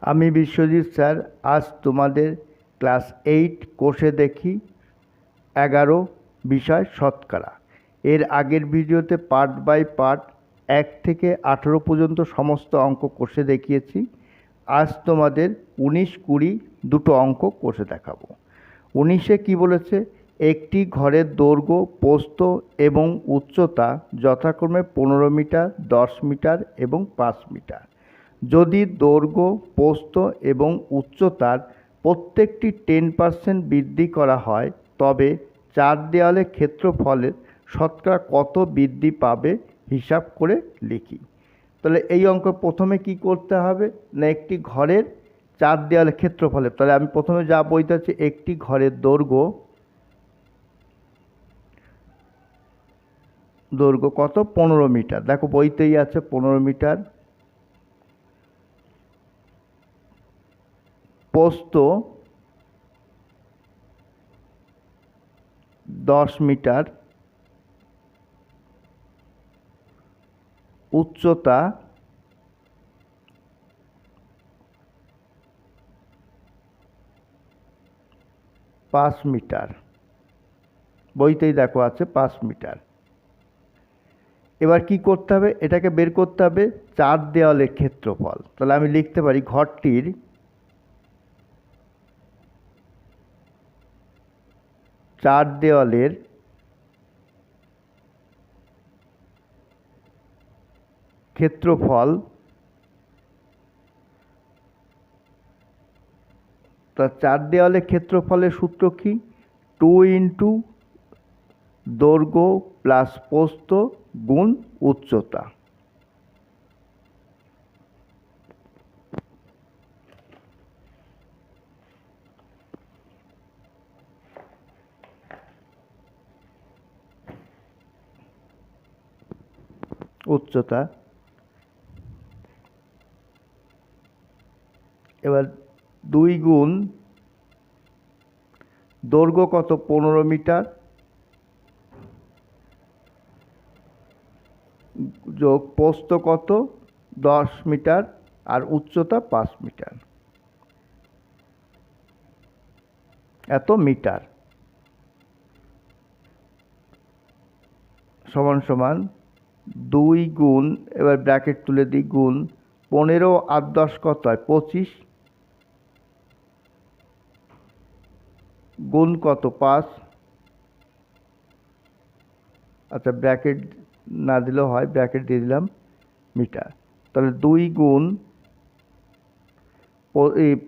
আমি বিশ্বজিৎ স্যার। আজ তোমাদের ক্লাস 8 কোষে দেখি 11 বিষয় শতকরা। এর আগের ভিডিওতে পার্ট বাই পার্ট 1 থেকে 18 পর্যন্ত সমস্ত অঙ্ক কোষে দেখিয়েছি। আজ তোমাদের 19, 20 দুটো অঙ্ক কোষে দেখাবো। 19-এ কী বলেছে? একটি ঘরের দৈর্ঘ্য, প্রস্থ এবং উচ্চতা যথাক্রমে 15 মিটার, 10 মিটার এবং 5 মিটার। যদি দৈর্ঘ্য, প্রস্থ এবং উচ্চতার প্রত্যেকটি 10% বৃদ্ধি করা হয় তবে 4 দেওয়ালের ক্ষেত্রফলের শতকরা কত বৃদ্ধি পাবে হিসাব করে লিখি। তাহলে এই অঙ্ক প্রথমে কি করতে হবে না, একটি ঘরের 4 দেওয়ালের ক্ষেত্রফলের, তাহলে আমি প্রথমে যা বলতে চাচ্ছি, একটি ঘরের দৈর্ঘ্য কত? 15 মিটার। দেখো বইতেই আছে 15 মিটার। প্রস্থ 10 মিটার, উচ্চতা 5 মিটার। বইতেই দেখো আছে 5 মিটার। এবার কি করতে হবে? এটাকে বের করতে হবে 4 দেওয়ালের ক্ষেত্রফল। তাহলে আমি লিখতে পারি ঘরটির 4 দেওয়ালের ক্ষেত্রফল। তা 4 দেওয়ালের ক্ষেত্রফলের সূত্র কি? 2 ইন্টু দৈর্ঘ্য প্লাস প্রস্থ গুণ উচ্চতা। উচ্চতা। এবার 2 গুণ দৈর্ঘ্য কত? 15 মিটার, যোগ প্রস্থ কত? 10 মিটার, আর উচ্চতা 5 মিটার। এত মিটার সমান সমান 2 গুণ, এবার ব্র্যাকেট তুলে দিই, গুণ 15 আর 10 কত হয়? 25, গুণ কত? 5। আচ্ছা, ব্র্যাকেট না দিলেও হয়, ব্র্যাকেট দিয়ে দিলাম, মিটার। তাহলে 2 গুণ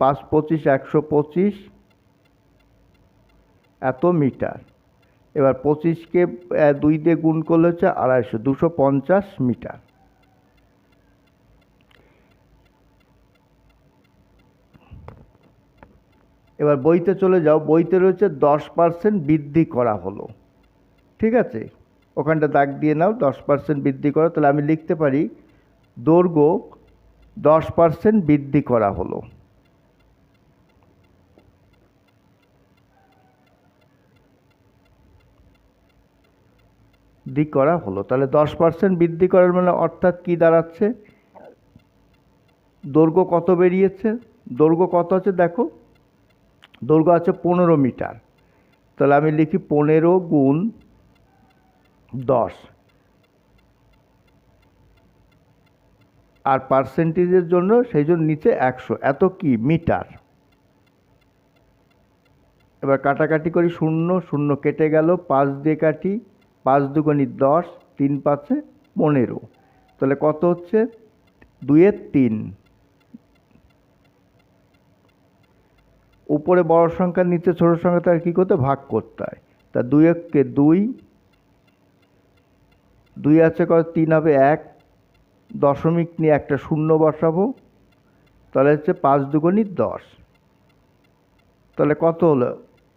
5 25 125 এত মিটার। এবার 25কে 2 দিয়ে গুণ করলে হচ্ছে 250, 250 মিটার। এবার বইতে চলে যাও, বইতে রয়েছে 10% বৃদ্ধি করা হলো। ঠিক আছে, ওখানটা দাগ দিয়ে নাও, 10% বৃদ্ধি করা। তাহলে আমি লিখতে পারি দৈর্ঘ্য 10% বৃদ্ধি করা হলো। তাহলে 10% বৃদ্ধি করার মানে অর্থাৎ কি দাঁড়াচ্ছে? দৈর্ঘ্য কত বেরিয়েছে? দৈর্ঘ্য কত আছে দেখো, দৈর্ঘ্য আছে 15 মিটার। তাহলে আমি লিখি 15 গুণ 10, আর পার্সেন্টেজের জন্য সেই জন্য নিচে 100, এত কি? মিটার। এবার কাটাকাটি করি, 0 0 কেটে গেল, 5 দিয়ে কাটি, 5 দুগুণে 10, 3 5 15। তাহলে কত হচ্ছে? 2 এর 3। উপরে বড় সংখ্যা, নিচে ছোট সংখ্যা, তার কী করতে? ভাগ করতে হয়। তা 2 কে 2, 2 আছে কত? 3 হবে 1, দশমিক নিয়ে একটা 0 বসাবো, তাহলে হচ্ছে 5 দুগুণে 10। তাহলে কত হলো?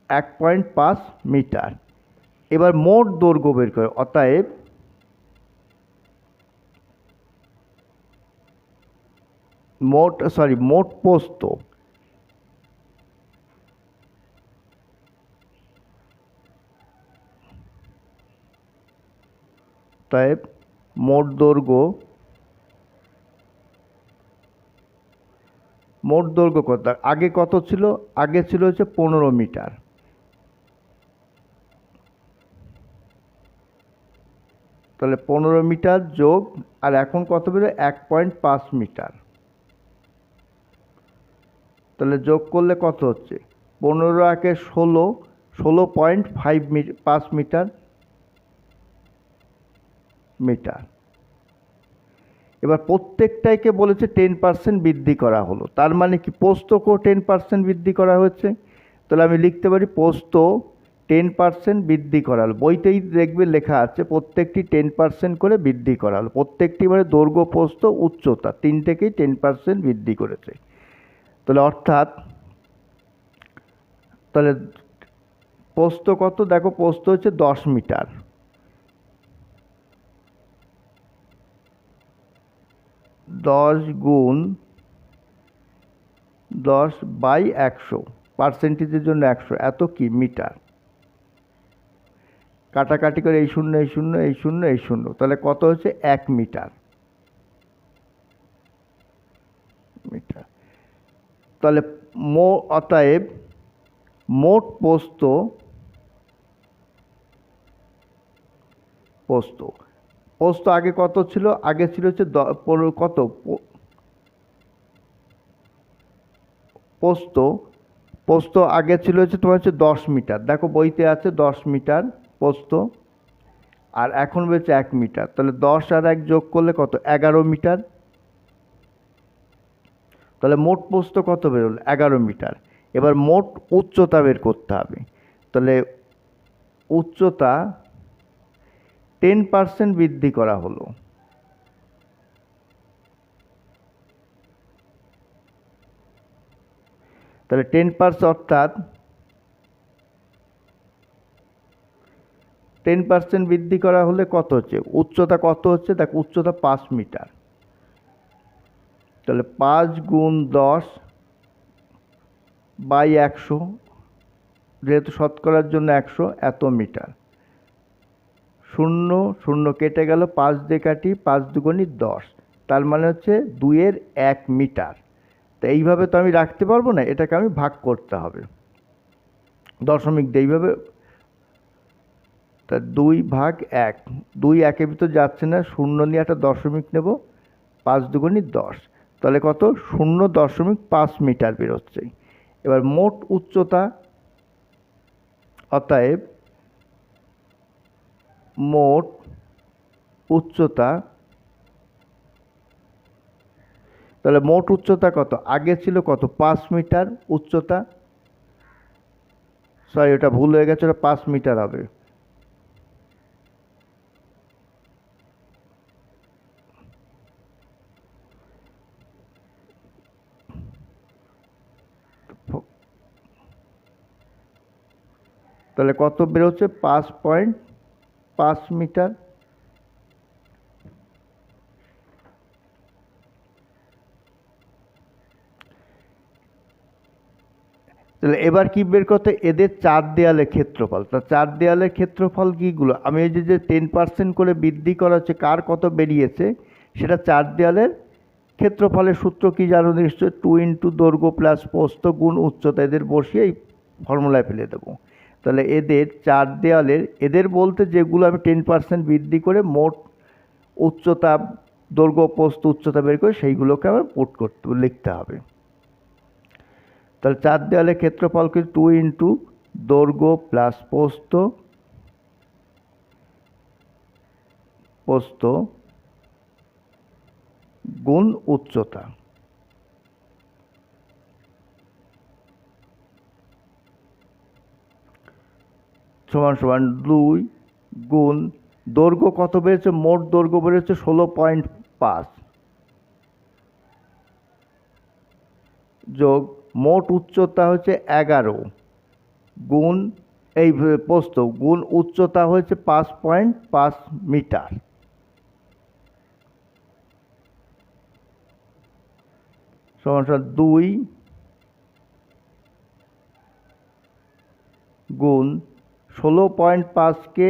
1.5 মিটার। এবার মোট দৈর্ঘ্য বের করে, অতএব মোট প্রস্থ অতএব মোট দৈর্ঘ্য মোট দৈর্ঘ্য কত, আগে কত ছিল, আগে ছিল হচ্ছে 15 মিটার, তাহলে 15 মিটার যোগ আর এখন কত বেরো 1.5 মিটার, তাহলে যোগ করলে কত হচ্ছে 15 একে 16, 16.5 মিটার মিটার। এবার প্রত্যেকটাইকে বলেছে 10% বৃদ্ধি করা হলো, তার মানে কি প্রস্থকেও 10% বৃদ্ধি করা হয়েছে, তাহলে আমি লিখতে পারি প্রস্থ 10% বৃদ্ধি করা হলো। বইতেই দেখবে লেখা আছে প্রত্যেকটি 10% করে বৃদ্ধি করা হলো, প্রত্যেকটি মানে দৈর্ঘ্য প্রস্থ উচ্চতা তিনটেকেই 10% বৃদ্ধি করেছে। তাহলে অর্থাৎ তাহলে প্রস্থ কত, দেখো প্রস্থ হচ্ছে 10 মিটার, 10 গুণ 10/100, পার্সেন্টেজের জন্য 100, এত কি মিটার, কাটাকাটি করে এই শূন্য এই শূন্য এই শূন্য এই শূন্য, তাহলে কত হচ্ছে 1 মিটার মিটার। তাহলে অতএব মোট প্রস্থ প্রস্থ আগে কত ছিল, আগে ছিল হচ্ছে কত প্রস্থ আগে ছিল হচ্ছে তোমার হচ্ছে 10 মিটার, দেখো বইতে আছে 10 মিটার প্রস্থ, আর এখন বেড়েছে 1 মিটার, তাহলে 10 আর 1 যোগ করলে কত 11 মিটার, তাহলে মোট প্রস্থ কত বেরোল 11 মিটার। এবার মোট উচ্চতা বের করতে হবে, তাহলে উচ্চতা 10% বৃদ্ধি করা হলো, তাহলে 10% অর্থাৎ 10% বৃদ্ধি করা হলে কত হচ্ছে, উচ্চতা কত হচ্ছে, দেখ উচ্চতা 5 মিটার, তাহলে 5 গুণ 10/100, যেহেতু শতকরার জন্য 100, এত মিটার, শূন্য শূন্য কেটে গেল, 5 দিয়ে কাটি, 5 দুগুণে 10, তার মানে হচ্ছে 2-এর 1 মিটার। তো এইভাবে তো আমি রাখতে পারবো না, এটাকে আমি ভাগ করতে হবে দশমিক দিয়ে, এইভাবে, তা 2/1, 2 একের ভিতর যাচ্ছে না, শূন্য নিয়ে একটা দশমিক নেব, 5 দুগুণে 10, তাহলে কত 0.5 মিটার বেরোচ্ছে। এবার মোট উচ্চতা, অতএব মোট উচ্চতা, তাহলে মোট উচ্চতা কত, আগে ছিল কত 5 মিটার উচ্চতা, সরি ওটা ভুল হয়ে গেছে, ওটা 5 মিটার হবে, তাহলে কত বেরোচ্ছে 5.5 মিটার। তাহলে এবার কি বের করতে, এদের 4 দেয়ালের ক্ষেত্রফল, তা 4 দেয়ালের ক্ষেত্রফল কীগুলো, আমি এই যে 10% করে বৃদ্ধি করা হচ্ছে কার কত বেরিয়েছে, সেটা 4 দেয়ালের ক্ষেত্রফলের সূত্র কি জানো নিশ্চয়, 2 ইন্টু দৈর্ঘ্য প্লাস প্রস্থ গুণ উচ্চতা, এদের বসিয়ে এই ফর্মুলায় ফেলে দেবো। তাহলে এদের 4 দেয়ালের, এদের বলতে যেগুলো আমি 10% বৃদ্ধি করে মোট উচ্চতা দৈর্ঘ্য প্রস্থ উচ্চতা বের করে সেইগুলোকে আমার পুট করতে লিখতে হবে। তাহলে 4 দেয়ালের ক্ষেত্রফল কি 2 ইন্টু দৈর্ঘ্য প্লাস প্রস্থ গুণ উচ্চতা, সমান সমান 2 গুণ দৈর্ঘ্য কত বেড়েছে, মোট দৈর্ঘ্য বেড়েছে 16.5, যোগ মোট উচ্চতা হচ্ছে 11 গুণ এই প্রস্থ গুণ উচ্চতা হয়েছে 5.5 মিটার, সমান 2 গুণ 16.5কে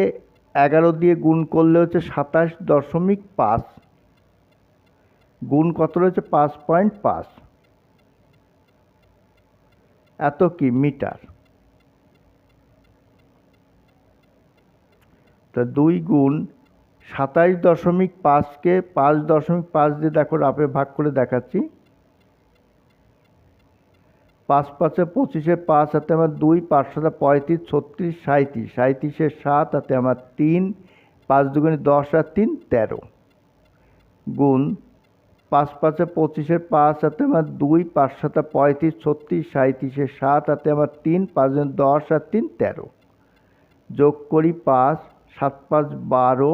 11 দিয়ে গুণ করলে হচ্ছে 27.5, গুণ কত রয়েছে 5.5, এত কি মিটার। তো 2 গুণ 27.5কে 5.5 দিয়ে দেখো রাফে ভাগ করে দেখাচ্ছি। 5 5 25, 5 হাতে আমার 2, 5 7 35, 36, 37, 37 7 হাতে আমার 3, 5 2 10 আর 3 13 গুণ 5 5 25, 5 হাতে আমার 2, 5 7 35, 36, 37 7 হাতে আমার 3, 5 10 আর 3 13 যোগ করি 5 7 5 12,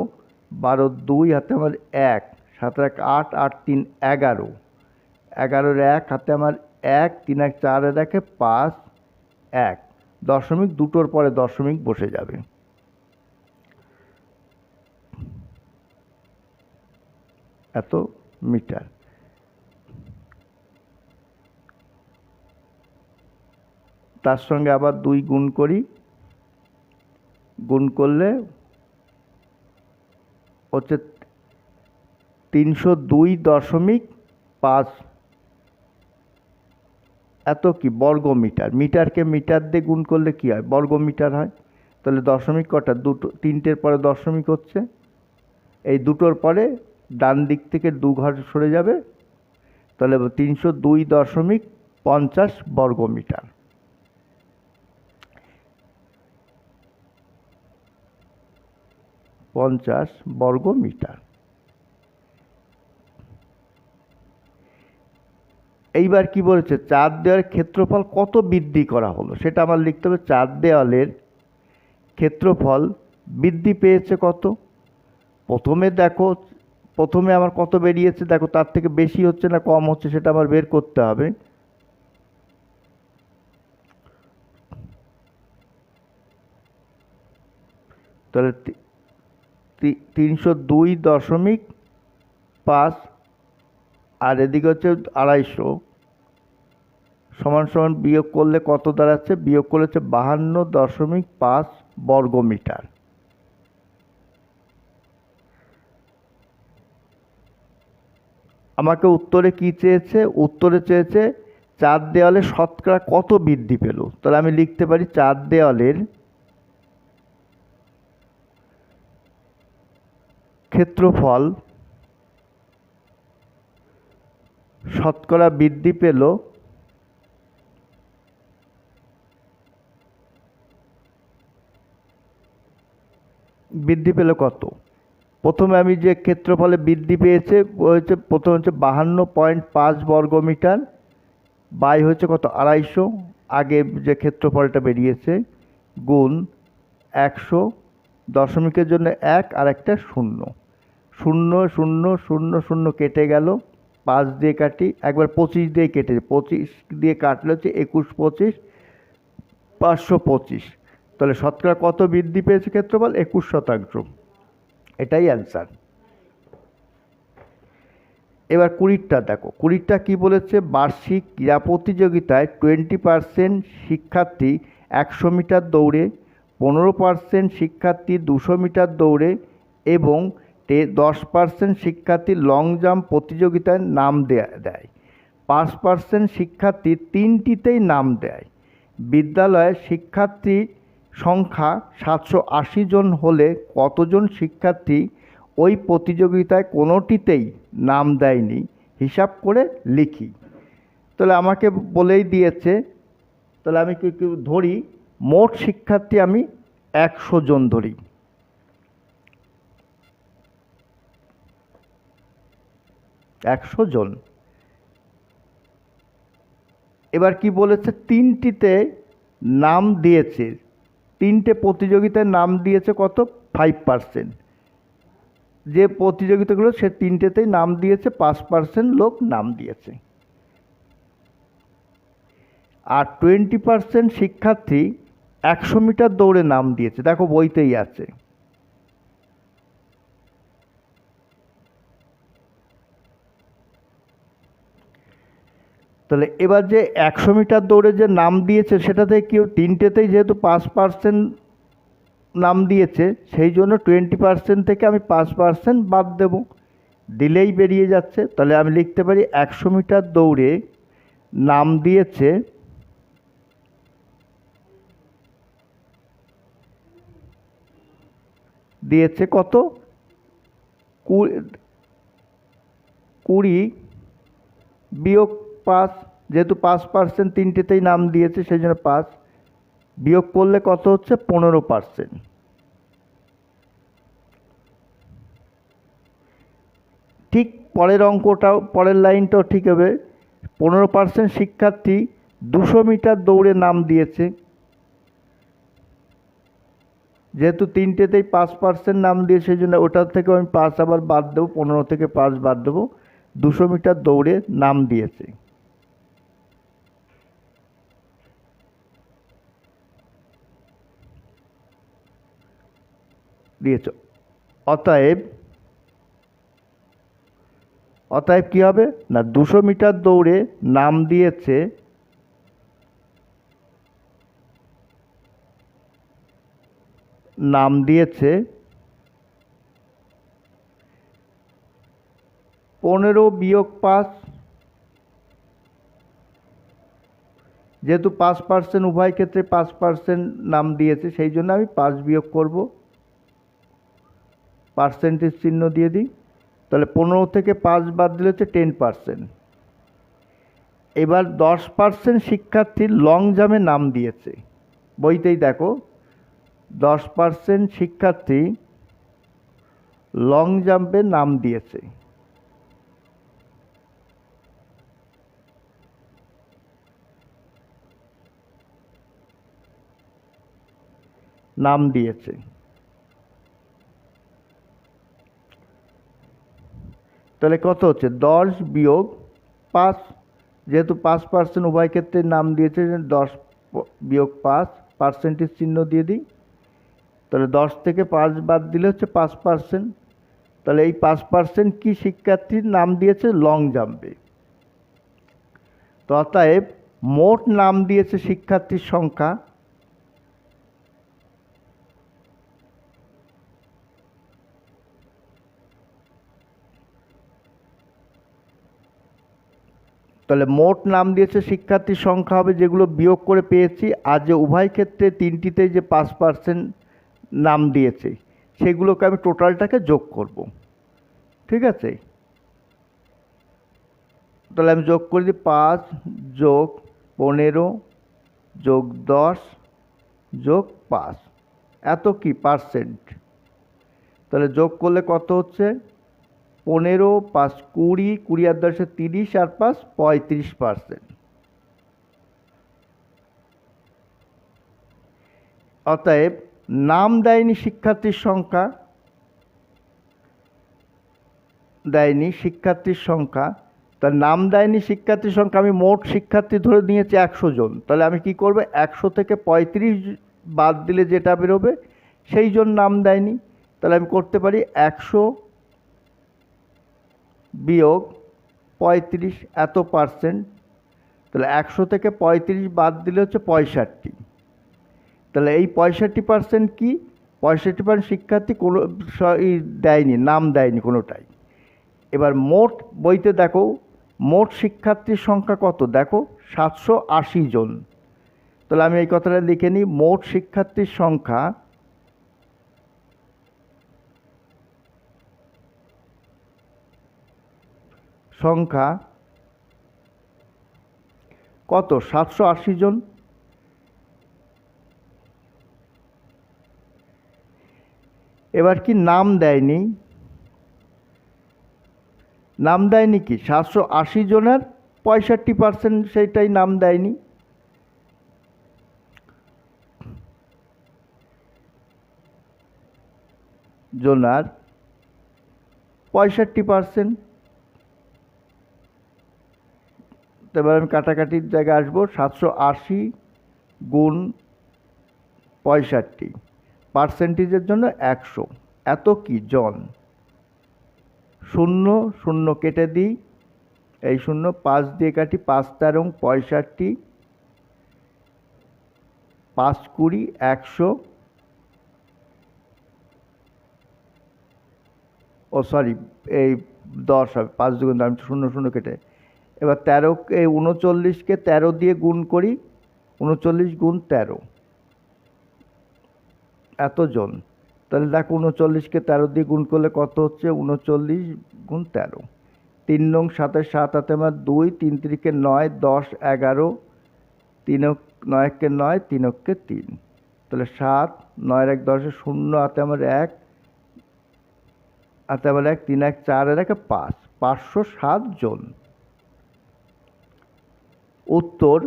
12 2 হাতে আমার 1, 7 1 8, 8 3 11, 11 1 হাতে আমার 1, 3 1 4 1 5 1 দশমিক, দুটোর পরে দশমিক বসে যাবে। এত মিটার। তার সঙ্গে আবার 2 গুণ করি, গুণ করলে হচ্ছে 302.5 এত কি বর্গ মিটার। মিটারকে মিটার দিয়ে গুণ করলে কি হয়? বর্গ মিটার হয়। তাহলে দশমিক কটা? দুটো, তিনটের পরে দশমিক হচ্ছে, এই দুটোর পরে ডান দিক থেকে 2 ঘর সরে যাবে, তাহলে 302.50 বর্গ মিটার। বর্গ মিটার। এইবার কি বলেছে? চার দেওয়ালের ক্ষেত্রফল কত বৃদ্ধি করা হলো সেটা আমার লিখতে হবে। চার দেওয়ালের ক্ষেত্রফল বৃদ্ধি পেয়েছে কত? প্রথমে দেখো, প্রথমে আমার কত বেরিয়েছে দেখো, তার থেকে বেশি হচ্ছে না কম হচ্ছে সেটা আমার বের করতে হবে। তাহলে 302.5 আর এদিকে হচ্ছে 250 সমান সমান বিয়োগ করলে কত দাঁড়াচ্ছে? বিয়োগ করলে হচ্ছে 52.5 বর্গ মিটার। আমাকে উত্তরে কি চেয়েছে? উত্তরে চেয়েছে চার দেওয়ালে শতকরা কত বৃদ্ধি পেল। তাহলে আমি লিখতে পারি চার দেওয়ালের ক্ষেত্রফল শতকরা বৃদ্ধি পেল কত? প্রথমে আমি যে ক্ষেত্রফলে বৃদ্ধি পেয়েছে হচ্ছে, প্রথম হচ্ছে 52.5 বর্গ মিটার, বাই হচ্ছে কত? 250, আগে যে ক্ষেত্রফলটা বেরিয়েছে, গুণ 100, দশমিকের জন্য 1 আর একটা 0, 0 0 0 0 কেটে গেল, 5 দিয়ে কাটি, একবার 25 দিয়ে কেটে, 25 দিয়ে কাটলে হচ্ছে 21 25 525। তাহলে শতকরা কত বৃদ্ধি পেয়েছে ক্ষেত্রফল? 21%। এটাই অ্যান্সার। এবার 20টা দেখো, 20টা কি বলেছে? বার্ষিক ক্রীড়া প্রতিযোগিতায় 20% শিক্ষার্থী 100 মিটার দৌড়ে, 15% শিক্ষার্থী 200 মিটার দৌড়ে এবং 10% শিক্ষার্থী লং জাম্প প্রতিযোগিতায় নাম দেয়। 5% শিক্ষার্থী তিনটিতেই নাম দেয়। বিদ্যালয়ের শিক্ষার্থী সংখ্যা 780 জন হলে কতজন শিক্ষার্থী ওই প্রতিযোগিতায় কোনোটিতেই নাম দেয়নি হিসাব করে লিখি। তাহলে আমাকে বলেই দিয়েছে, তাহলে আমি কি ধরি? মোট শিক্ষার্থী আমি 100 জন ধরি। এবার কি বলেছে? তিনটিতে নাম দিয়েছে, তিনটে প্রতিযোগিতায় নাম দিয়েছে কত? 5%। যে প্রতিযোগিতাগুলো সে তিনটেতেই নাম দিয়েছে, 5% লোক নাম দিয়েছে। আর 20% শিক্ষার্থী 100 মিটার দৌড়ে নাম দিয়েছে, দেখো বইতেই আছে। তাহলে এবার যে 100 মিটার দৌড়ে যে নাম দিয়েছে সেটাতে কেউ তিনটেতেই যেহেতু 5% নাম দিয়েছে, সেই জন্য 20% থেকে আমি 5% বাদ দেব, দিলেই বেরিয়ে যাচ্ছে। তাহলে আমি লিখতে পারি 100 মিটার দৌড়ে নাম দিয়েছে দিয়েছে কত 20 বিয়োগ 5, যেহেতু 5% তিনটেতেই নাম দিয়েছে সেই জন্য 5 বিয়োগ করলে কত হচ্ছে 15%। ঠিক পরের অঙ্কটাও, পরের লাইনটাও ঠিক হবে। 15% শিক্ষার্থী 200 মিটার দৌড়ে নাম দিয়েছে, যেহেতু তিনটেতেই 5% নাম দিয়ে সেই জন্য ওটার থেকে আমি 5 আবার বাদ দেবো, 15 থেকে 5 বাদ দেবো। 200 মিটার দৌড়ে নাম দিয়েছে। দিয়েছ, অতএব কি হবে না 200 মিটার দৌড়ে নাম দিয়েছে 15 বিয়োগ 5, যেহেতু 5% উভয় ক্ষেত্রে 5% নাম দিয়েছে সেই জন্য আমি 5 বিয়োগ করব, পার্সেন্টেজ চিহ্ন দিয়ে দিই। তাহলে 15 থেকে 5 বাদ দিলে হচ্ছে 10%। এবার 10% শিক্ষার্থী লং জাম্পে নাম দিয়েছে, বইতেই দেখো 10% শিক্ষার্থী লং জাম্পে নাম দিয়েছে। তাহলে কত হচ্ছে 10 বিয়োগ 5, যেহেতু 5% উভয় ক্ষেত্রে নাম দিয়েছে 10 বিয়োগ 5, পার্সেন্টেজ চিহ্ন দিয়ে দিই। তাহলে 10 থেকে 5 বাদ দিলে হচ্ছে 5%। তাহলে এই 5% কি শিক্ষার্থীর নাম দিয়েছে লং জাম্পে। তো অতএব মোট নাম দিয়েছে শিক্ষার্থীর সংখ্যা তাহলে মোট নাম দিয়েছে শিক্ষার্থীর সংখ্যা হবে যেগুলো বিয়োগ করে পেয়েছি, আর যে উভয় ক্ষেত্রে তিনটিতেই যে 5% নাম দিয়েছে সেগুলোকে আমি টোটালটাকে যোগ করব। ঠিক আছে, তাহলে আমি যোগ করে দিই 5 যোগ 15 যোগ 10 যোগ 5, এত কি পার্সেন্ট। তাহলে যোগ করলে কত হচ্ছে 15, 5 20, 20 আর 10 30 আর 5 35%। অতএব নাম দেয়নি শিক্ষার্থীর সংখ্যা, তার নাম দেয়নি শিক্ষার্থীর সংখ্যা, আমি মোট শিক্ষার্থী ধরে নিয়েছি 100 জন। তাহলে আমি কি করব 100 থেকে 35 বাদ দিলে যেটা বেরোবে সেই জন নাম দেয়নি। তাহলে আমি করতে পারি 100 বিয়োগ 35, এত পার্সেন্ট। তাহলে 100 থেকে 35 বাদ দিলে হচ্ছে 65। তাহলে এই 65% কি 65% শিক্ষার্থী কোনো দেয়নি, নাম দেয়নি কোনোটাই। এবার মোট বইতে দেখো মোট শিক্ষার্থীর সংখ্যা কত, দেখো 780 জন। তাহলে আমি এই কথাটা লিখে নিই, মোট শিক্ষার্থীর সংখ্যা কত 780 জন। এবার কি নাম দেয়নি, কি 780 জনের 65% সেইটাই নাম দেয়নি। জনার 65%। এবার আমি কাটাকাটির জায়গায় আসবো, 780 গুণ 65 পার্সেন্টেজের জন্য 100, এত কি জন। 0 0 কেটে দিই, এই 0 5 দিয়ে কাটি, 5 13 65, 5 20 100, ও সরি এই 10 হবে, 5 দুগুণ আমি 0 0 কেটে। এবার 13 এই 39কে 13 দিয়ে গুণ করি, 39 গুণ 13, এত জন। তো তাহলে দেখো 39কে 13 দিয়ে গুণ করলে কত হচ্ছে, 39 গুণ 13। 3 নং 27, 7 হাতে আমার 2, 3 3কে 9, 10, 11, 3 9 কে 9, 3 কে 3, তাহলে 7, 9 1 10, 0 হাতে আমার 1, হাতে আমার 1, 3 1 4 1 5, 507 জন। উত্তর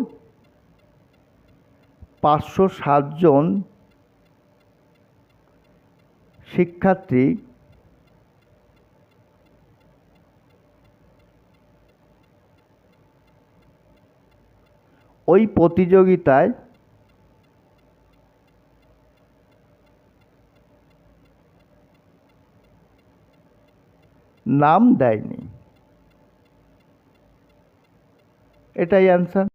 507 জন শিক্ষার্থী ওই প্রতিযোগিতায় নাম দেয়নি। এটাই অ্যান্সার।